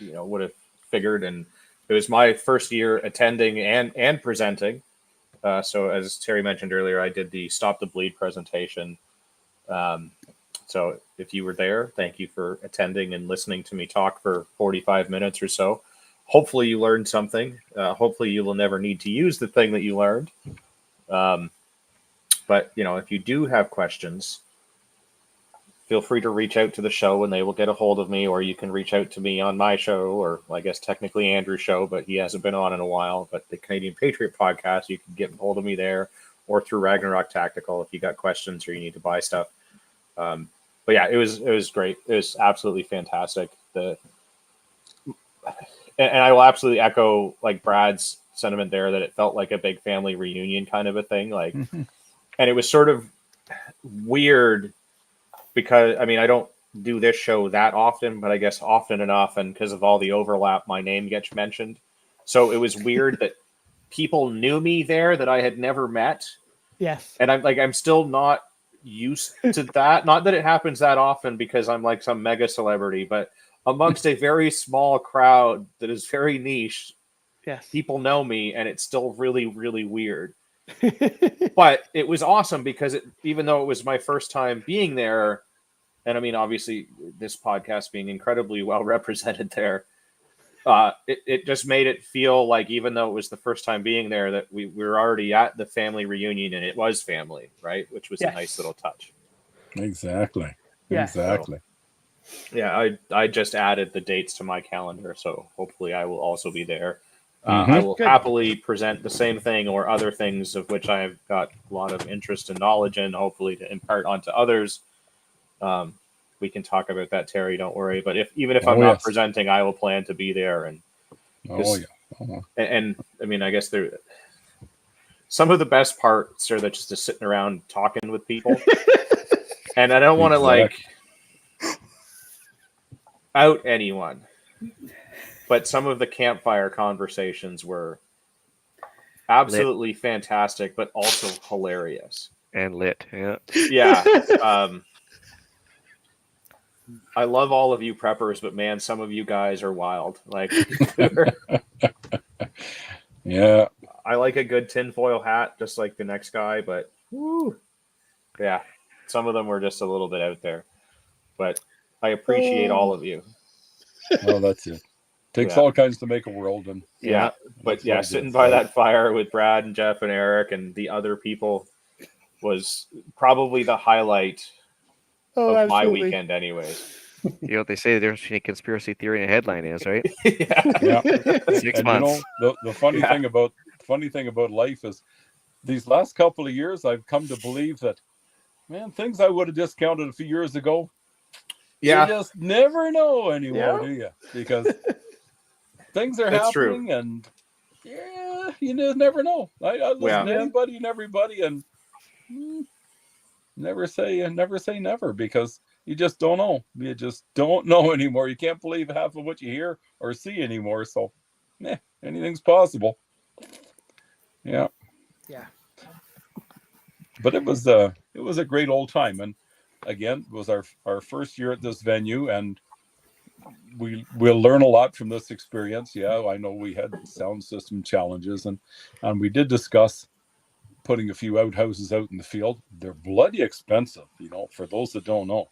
would have figured. And it was my first year attending and presenting. So as Terry mentioned earlier, I did the Stop the Bleed presentation. So if you were there, thank you for attending and listening to me talk for 45 minutes or so. Hopefully you learned something. Hopefully you will never need to use the thing that you learned. But if you do have questions, feel free to reach out to the show and they will get a hold of me, or you can reach out to me on my show, or I guess technically Andrew's show, but he hasn't been on in a while. But the Canadian Patriot podcast, you can get a hold of me there, or through Ragnarok Tactical if you got questions or you need to buy stuff. But yeah, it was great. It was absolutely fantastic. And I will absolutely echo like Brad's sentiment there that it felt like a big family reunion kind of a thing. Like, and it was sort of weird because I mean, I don't do this show that often, but I guess often enough, and because of all the overlap, my name gets mentioned. So it was weird that people knew me there that I had never met,
Yes.
and I'm still not used to that. Not that it happens that often because I'm like some mega celebrity, but amongst a very small crowd that is very niche,
Yes.
people know me, and it's still really, really weird. But it was awesome because even though it was my first time being there, and I mean, obviously, this podcast being incredibly well represented there, it just made it feel like, even though it was the first time being there, that we were already at the family reunion, and it was family, right? Which was a nice little touch.
Exactly.
Yeah.
Exactly.
So, yeah, I just added the dates to my calendar, so hopefully I will also be there.
Mhm.
I will
Good.
happily present the same thing or other things of which I've got a lot of interest and knowledge in, hopefully to impart onto others. We can talk about that, Terry. Don't worry. But even if I'm not presenting, I will plan to be there. And and I mean, I guess some of the best parts are just sitting around talking with people. And I don't want to like out anyone, but some of the campfire conversations were absolutely fantastic, but also hilarious
and lit. Yeah.
Yeah. I love all of you preppers, but man, some of you guys are wild. Like,
yeah,
I like a good tinfoil hat, just like the next guy, but woo, yeah, some of them were just a little bit out there. But I appreciate all of you.
well, that's it. Takes all kinds to make a world, and
yeah. But yeah, sitting by that fire with Brad and Jeff and Eric and the other people was probably the highlight of my weekend, anyways.
You know what they say, the difference between a conspiracy theory and a headline is, right?
Yeah.
6 months.
You know, the funny thing about life is these last couple of years, I've come to believe that, man, things I would have discounted a few years ago, you just never know anymore, do you? Because things are happening, and you just never know. I listen to anybody and everybody, and never say never, because you just don't know. You just don't know anymore. You can't believe half of what you hear or see anymore. So, anything's possible. Yeah. But it was a great old time, and again, it was our first year at this venue, and we'll learn a lot from this experience. Yeah, I know we had sound system challenges, and we did discuss putting a few outhouses out in the field. They're bloody expensive, for those that don't know.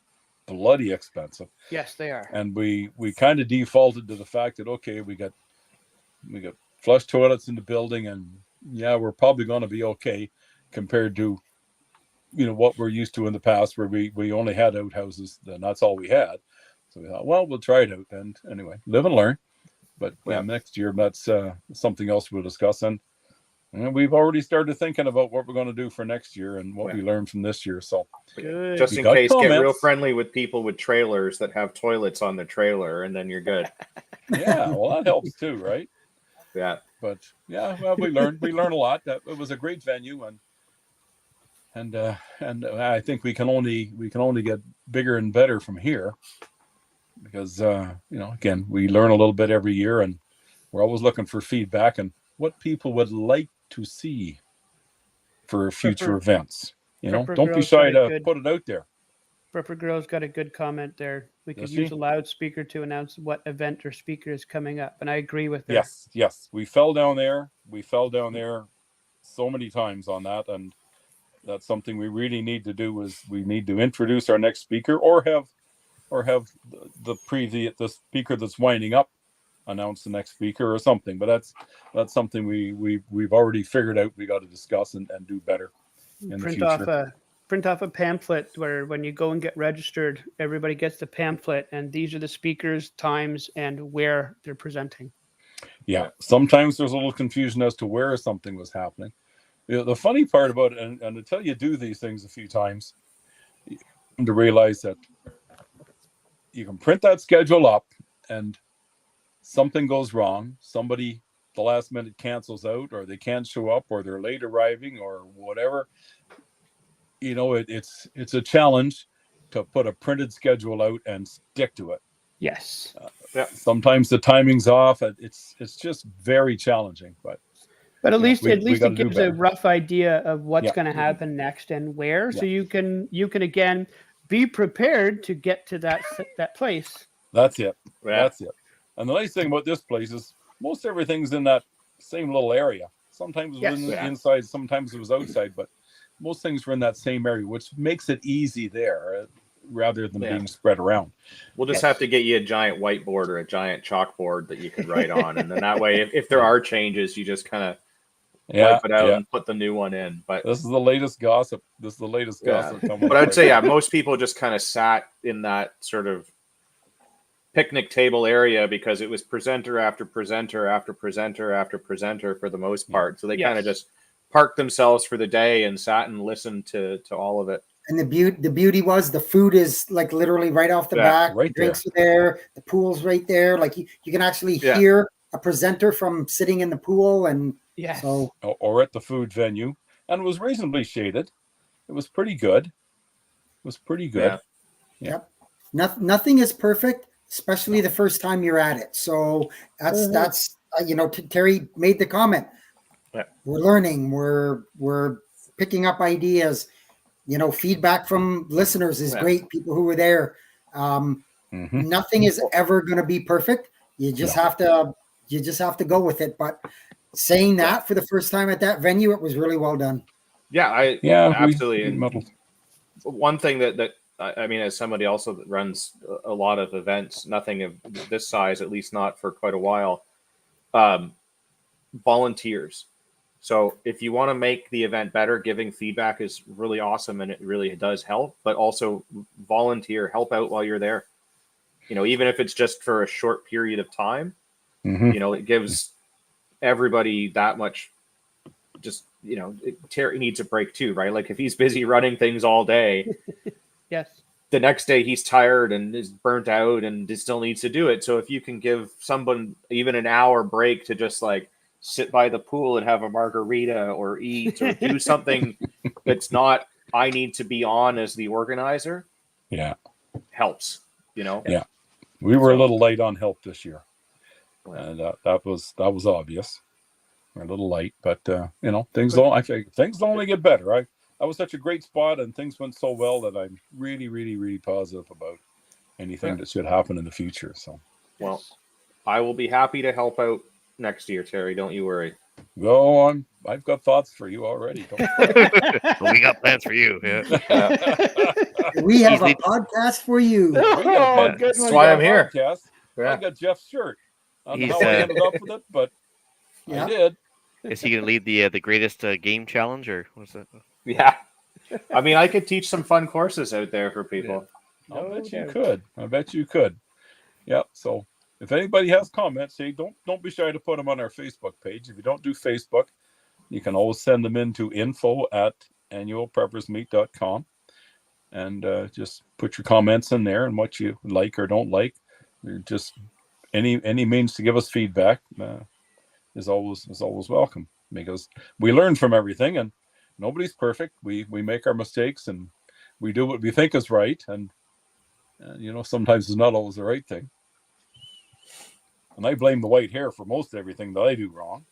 Bloody expensive.
Yes, they are.
And we kind of defaulted to the fact that, okay, we got flush toilets in the building, and we're probably going to be okay compared to what we're used to in the past, where we only had outhouses, and that's all we had. So we thought, well, we'll try it out, and anyway, live and learn. But next year, that's something else we'll discuss. And we've already started thinking about what we're going to do for next year and what we learned from this year. So,
good.
Just in case, get real friendly with people with trailers that have toilets on their trailer, and then you're good.
Yeah, well, that helps too, right?
Yeah.
But well, we learned a lot. That it was a great venue, and I think we can only get bigger and better from here, because again, we learn a little bit every year, and we're always looking for feedback and what people would like to see for future events. Don't be shy to put it out there.
Prepper Girl's got a good comment there. We could use a loudspeaker to announce what event or speaker is coming up, and I agree with her.
Yes. We fell down there so many times on that, and that's something we really need to do. Is we need to introduce our next speaker, or have the speaker that's winding up announce the next speaker or something. But that's something we've already figured out. We got to discuss and do better in the future.
Print off a pamphlet where, when you go and get registered, everybody gets the pamphlet, and these are the speakers, times, and where they're presenting.
Yeah, sometimes there's a little confusion as to where something was happening. The funny part about it, and until you do these things a few times, you come to realize that you can print that schedule up, and something goes wrong. Somebody the last minute cancels out, or they can't show up, or they're late arriving, or whatever. It's a challenge put a printed schedule out and stick to it.
Yes.
Sometimes the timing's off. It's just very challenging, but
at least
we
it
gotta do
gives a
better.
rough idea of what's
Yeah.
going to happen next and where, so
Yeah.
you can again be prepared to get to that place.
That's it.
Yeah.
That's it. And the nice thing about this place is most everything's in that same little area. Sometimes it was inside, sometimes it was outside, but most things were in that same area, which makes it easy there rather than being spread around.
We'll just have to get you a giant whiteboard or a giant chalkboard that you can write on, and then that way, if there are changes, you just kind of wipe it out and put the new one in. But
this is the latest gossip. Coming.
But I'd say, most people just kind of sat in that sort of picnic table area because it was presenter after presenter after presenter after presenter for the most part. So they kind of just parked themselves for the day and sat and listened to all of it.
And the beauty was the food is like literally right off the back.
Right
the drinks are there. The pool's right there. Like you can actually hear a presenter from sitting in the pool, and so
or at the food venue, and it was reasonably shaded. It was pretty good.
Yeah. Yep. Nothing is perfect, especially the first time you're at it. So that's Terry made the comment.
Yeah.
We're learning. We're picking up ideas. Feedback from listeners is great. People who were there. Nothing is ever going to be perfect. You just have to go with it. But saying that for the first time at that venue, it was really well done.
Yeah, absolutely. One thing that I mean, as somebody also that runs a lot of events, nothing of this size, at least not for quite a while, volunteers. So if you want to make the event better, giving feedback is really awesome, and it really does help. But also volunteer, help out while you're there. Even if it's just for a short period of time, it gives everybody that much. Just Terry needs a break too, right? Like if he's busy running things all day, the next day he's tired and is burnt out and still needs to do it. So if you can give someone even an hour break to just like sit by the pool and have a margarita or eat or do something that's not, I need to be on as the organizer.
Yeah.
Helps,
Yeah. We were a little late on help this year. And that was obvious. We're a little late, but things only get better. I was such a great spot and things went so well that I'm really, really, really positive about anything that should happen in the future. So,
well, I will be happy to help out next year, Terry. Don't you worry.
Go on. I've got thoughts for you already.
Well, we got plans for you. Yeah.
We have a podcast for you.
That's why I'm here.
I got Jeff's shirt. I don't know
He's,
how I ended up with it, but I did.
Is he going to lead the greatest game challenge, or what's that?
Yeah. I mean, I could teach some fun courses out there for people.
Yeah. I bet you could. Yeah. So if anybody has comments, don't be shy to put them on our Facebook page. If you don't do Facebook, you can always send them in to info@annualpreppersmeet.com and just put your comments in there and what you like or don't like. Just any means to give us feedback is always welcome, because we learn from everything and nobody's perfect. We make our mistakes and we do what we think is right, and sometimes it's not always the right thing. And I blame the white hair for most everything that I do wrong.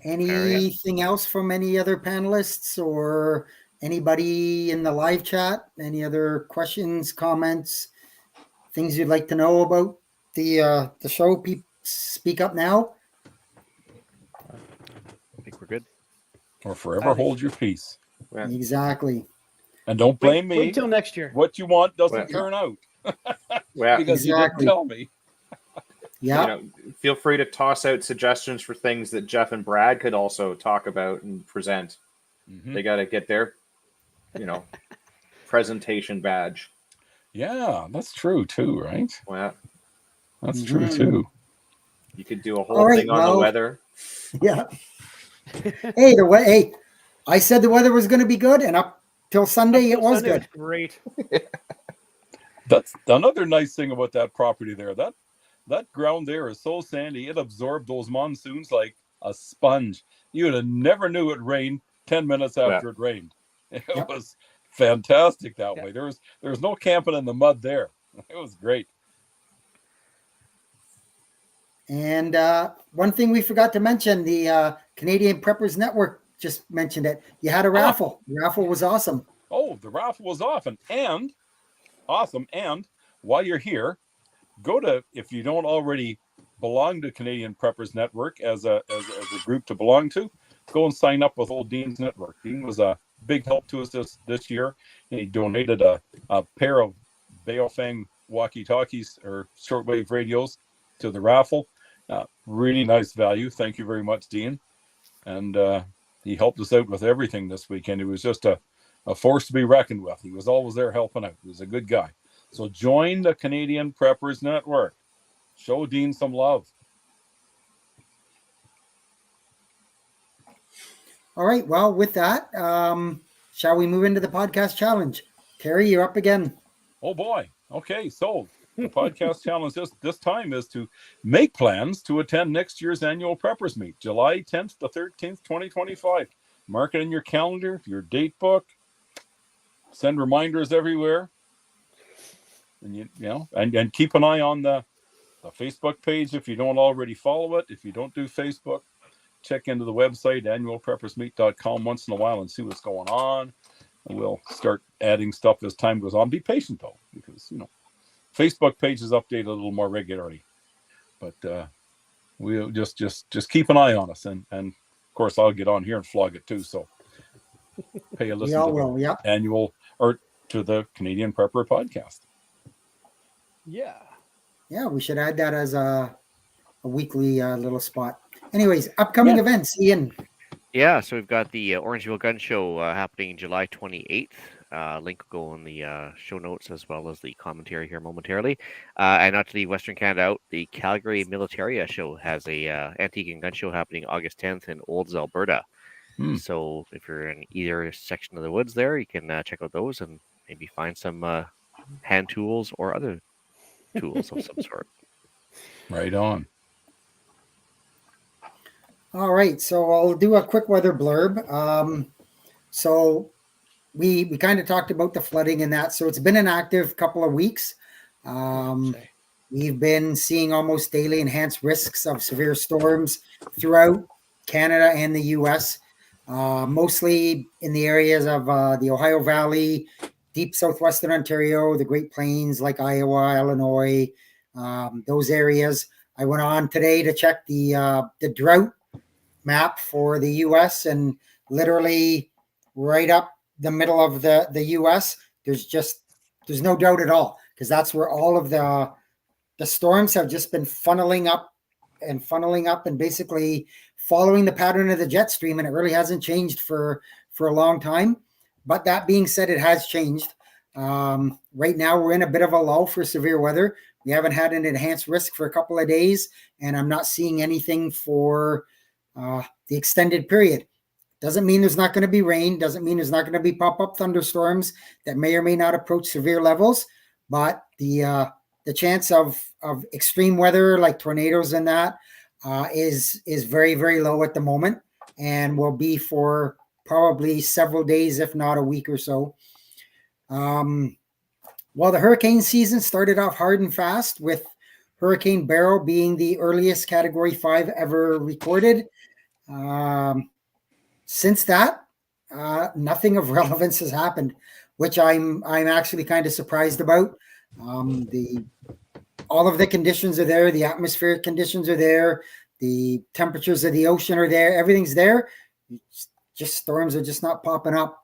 Anything else from any other panelists or anybody in the live chat? Any other questions, comments, things you'd like to know about the show? Speak up now.
I think we're good.
Or forever hold your peace.
Yeah.
Exactly.
And don't blame me.
Wait till next year.
What you want doesn't turn out. Because you didn't tell me.
Yeah.
Feel free to toss out suggestions for things that Jeff and Brad could also talk about and present. Mm-hmm. They got to get their, presentation badge.
Yeah, that's true too, right?
Yeah.
That's true too.
You could do a whole thing on the weather.
Yeah. Hey, I said the weather was going to be good, and up till Sunday it was good.
Great.
That's another nice thing about that property there. That ground there is so sandy, it absorbed those monsoons like a sponge. You'd have never knew it rained 10 minutes after it rained. It was fantastic that way. There was no camping in the mud there. It was great.
And one thing we forgot to mention, the Canadian Preppers Network just mentioned it. You had a raffle. The raffle was awesome.
Oh, the raffle was awesome. And while you're here, go to, if you don't already belong to Canadian Preppers Network as a group to belong to, go and sign up with old Dean's network. Dean was a big help to us this year. And he donated a pair of Baofeng walkie-talkies or shortwave radios to the raffle. Really nice value. Thank you very much, Dean. And he helped us out with everything this weekend. He was just a force to be reckoned with. He was always there helping out. He was a good guy. So join the Canadian Preppers Network. Show Dean some love.
All right. Well, with that, shall we move into the podcast challenge? Terry, you're up again.
Oh, boy. Okay, so the podcast challenge this time is to make plans to attend next year's annual Preppers Meet, July 10th to 13th, 2025. Mark it in your calendar, your date book. Send reminders everywhere. And and keep an eye on the Facebook page if you don't already follow it. If you don't do Facebook, check into the website, annualpreppersmeet.com, once in a while and see what's going on. And we'll start adding stuff as time goes on. Be patient, though, because, Facebook page is updated a little more regularly. But we'll just keep an eye on us. And of course, I'll get on here and flog it, too. So pay a listen to annual or to the Canadian Prepper podcast.
Yeah, we should add that as a weekly little spot. Anyways, upcoming events, Ian.
Yeah, so we've got the Orangeville Gun Show happening July 28th. Link will go in the show notes as well as the commentary here momentarily. And not to leave Western Canada out, the Calgary Militaria Show has a antique and gun show happening August 10th in Olds, Alberta. So if you're in either section of the woods there, you can check out those and maybe find some hand tools or other tools of some sort.
Right on.
All right, so I'll do a quick weather blurb. So we kind of talked about the flooding and that. So it's been an active couple of weeks. We've been seeing almost daily enhanced risks of severe storms throughout Canada and the U.S., mostly in the areas of the Ohio Valley, deep southwestern Ontario, the Great Plains like Iowa, Illinois, those areas. I went on today to check the drought map for the U.S. and literally right up the middle of the U.S. There's no doubt at all, because that's where all of the storms have just been funneling up and basically following the pattern of the jet stream, and it really hasn't changed for a long time. But that being said, it has changed. Right now, we're in a bit of a lull for severe weather. We haven't had an enhanced risk for a couple of days, and I'm not seeing anything for the extended period. Doesn't mean there's not going to be rain. Doesn't mean there's not going to be pop-up thunderstorms that may or may not approach severe levels. But the chance of extreme weather like tornadoes and that is very, very low at the moment, and will be for probably several days, if not a week or so. While the hurricane season started off hard and fast, with Hurricane Beryl being the earliest Category 5 ever recorded, since that, nothing of relevance has happened, which I'm actually kind of surprised about. All of the conditions are there. The atmospheric conditions are there. The temperatures of the ocean are there. Everything's there. Just storms are just not popping up.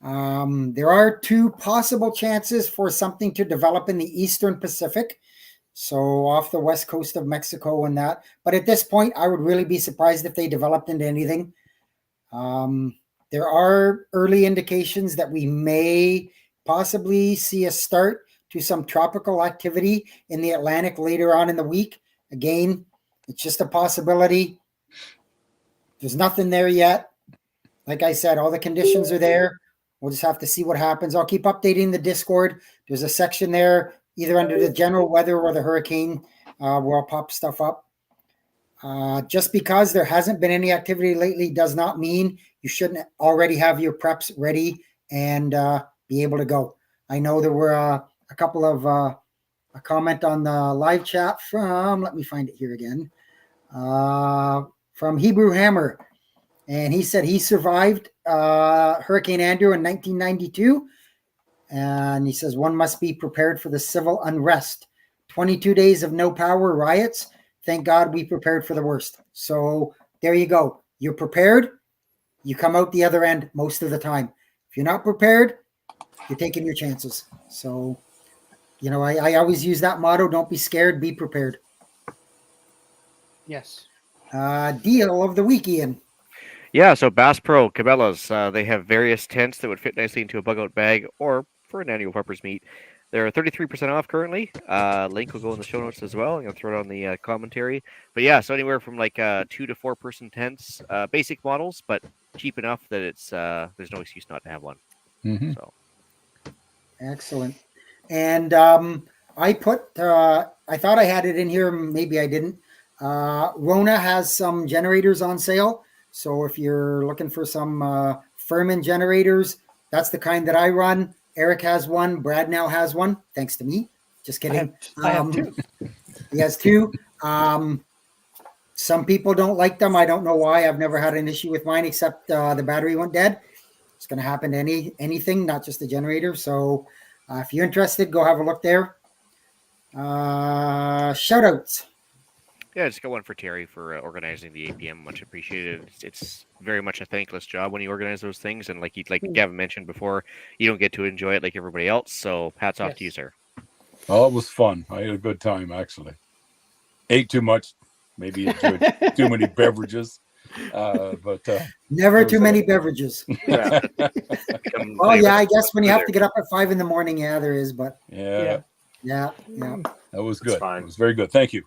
There are two possible chances for something to develop in the Eastern Pacific, so off the west coast of Mexico and that. But at this point, I would really be surprised if they developed into anything. There are early indications that we may possibly see a start to some tropical activity in the Atlantic later on in the week. Again, it's just a possibility. There's nothing there yet. Like I said, all the conditions are there. We'll just have to see what happens. I'll keep updating the Discord. There's a section there, either under the general weather or the hurricane, where I'll pop stuff up. Just because there hasn't been any activity lately does not mean you shouldn't already have your preps ready and be able to go. I know there were a couple of a comment on the live chat from, let me find it here again, from Hebrew Hammer. And he said he survived Hurricane Andrew in 1992. And he says one must be prepared for the civil unrest. 22 days of no power, riots. Thank God we prepared for the worst. So there you go. You're prepared. You come out the other end most of the time. If you're not prepared, you're taking your chances. So, I always use that motto. Don't be scared. Be prepared.
Yes.
Deal of the week, Ian.
Yeah, so Bass Pro Cabela's, they have various tents that would fit nicely into a bug out bag or for an annual preppers meet. They're 33% off currently. Link will go in the show notes as well. I'm going to throw it on the commentary. But yeah, so anywhere from like 2 to 4 person tents, basic models, but cheap enough that it's there's no excuse not to have one.
Mm-hmm.
So
Excellent. And I put, I thought I had it in here. Maybe I didn't. Rona has some generators on sale. So if you're looking for some Furman generators, that's the kind that I run. Eric has one. Brad now has one, thanks to me. Just kidding.
I have two.
He has two. Some people don't like them. I don't know why. I've never had an issue with mine except the battery went dead. It's going to happen to anything, not just the generator. So if you're interested, go have a look there. Shout outs.
yeah, just got one for Terry for organizing the APM. Much appreciated. It's very much a thankless job when you organize those things, and like Gavin mentioned before, you don't get to enjoy it like everybody else. So hats off to you, sir.
Oh, it was fun. I had a good time, actually. Ate too much, maybe enjoyed too many beverages, but
Never too many beverages.
Yeah.
Oh yeah, I guess when you have to get up at 5 a.m, yeah, there is. But
yeah,
that
was
That's
good.
fine.
It was very good. Thank you.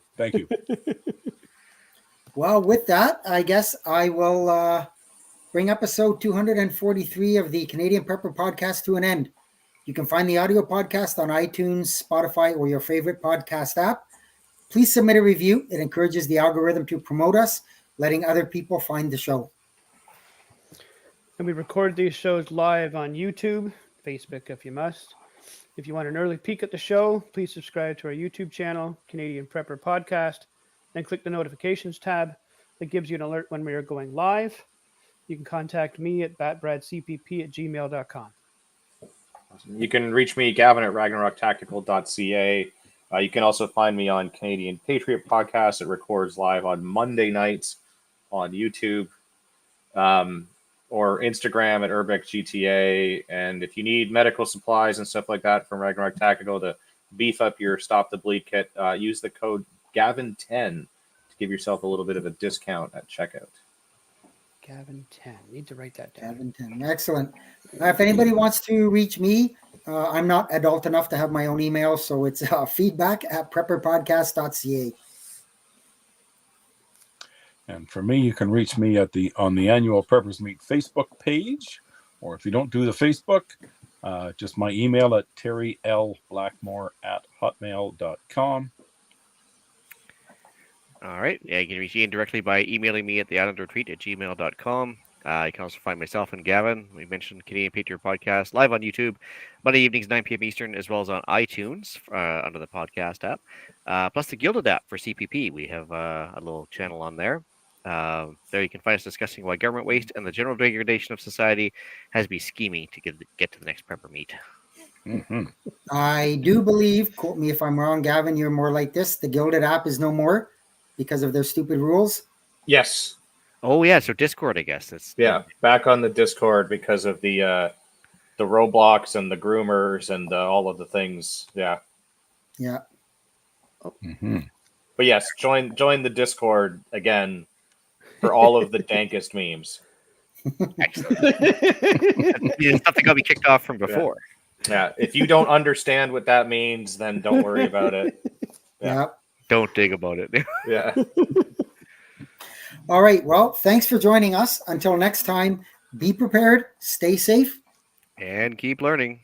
Well, with that, I guess I will bring episode 243 of the Canadian Prepper Podcast to an end. You can find the audio podcast on iTunes, Spotify, or your favorite podcast app. Please submit a review. It encourages the algorithm to promote us, letting other people find the show.
And we record these shows live on YouTube, Facebook if you must. If you want an early peek at the show, please subscribe to our YouTube channel, Canadian Prepper Podcast, then click the notifications tab. That gives you an alert when we are going live. You can contact me at batbradcpp@gmail.com.
You can reach me, Gavin, at ragnaroktactical.ca. You can also find me on Canadian Patriot Podcast. It records live on Monday nights on YouTube, or Instagram at UrbexGTA. And if you need medical supplies and stuff like that from Ragnarok Tactical to beef up your Stop the Bleed kit, use the code GAVIN10 to give yourself a little bit of a discount at checkout.
Gavin 10. Need to write that down.
Gavin 10. Excellent. If anybody wants to reach me, I'm not adult enough to have my own email, so it's feedback@prepperpodcast.ca.
And for me, you can reach me on the annual Preppers Meet Facebook page, or if you don't do the Facebook, just my email at terrylblackmore@hotmail.com.
All right. Yeah, you can reach Ian directly by emailing me at theislandretreat@gmail.com. You can also find myself and Gavin. We mentioned Canadian Patriot Podcast live on YouTube, Monday evenings, 9 p.m. Eastern, as well as on iTunes under the podcast app. Plus the Gilded app for CPP. We have a little channel on there. There you can find us discussing why government waste and the general degradation of society has been scheming to get to the next prepper meet.
Mm-hmm.
I do believe, quote me if I'm wrong, Gavin, you're more like this. The Gilded app is no more because of their stupid rules.
Yes.
Oh yeah, so Discord, I guess.
Back on the Discord because of the Roblox and the groomers and all of the things. Yeah.
Mm-hmm.
But yes, join the Discord again for all of the dankest memes.
Excellent. Stuff that got me kicked off from before.
Yeah. If you don't understand what that means, then don't worry about it.
Yeah.
Don't dig about it.
Yeah.
All right. Well, thanks for joining us. Until next time, be prepared, stay safe,
And keep learning.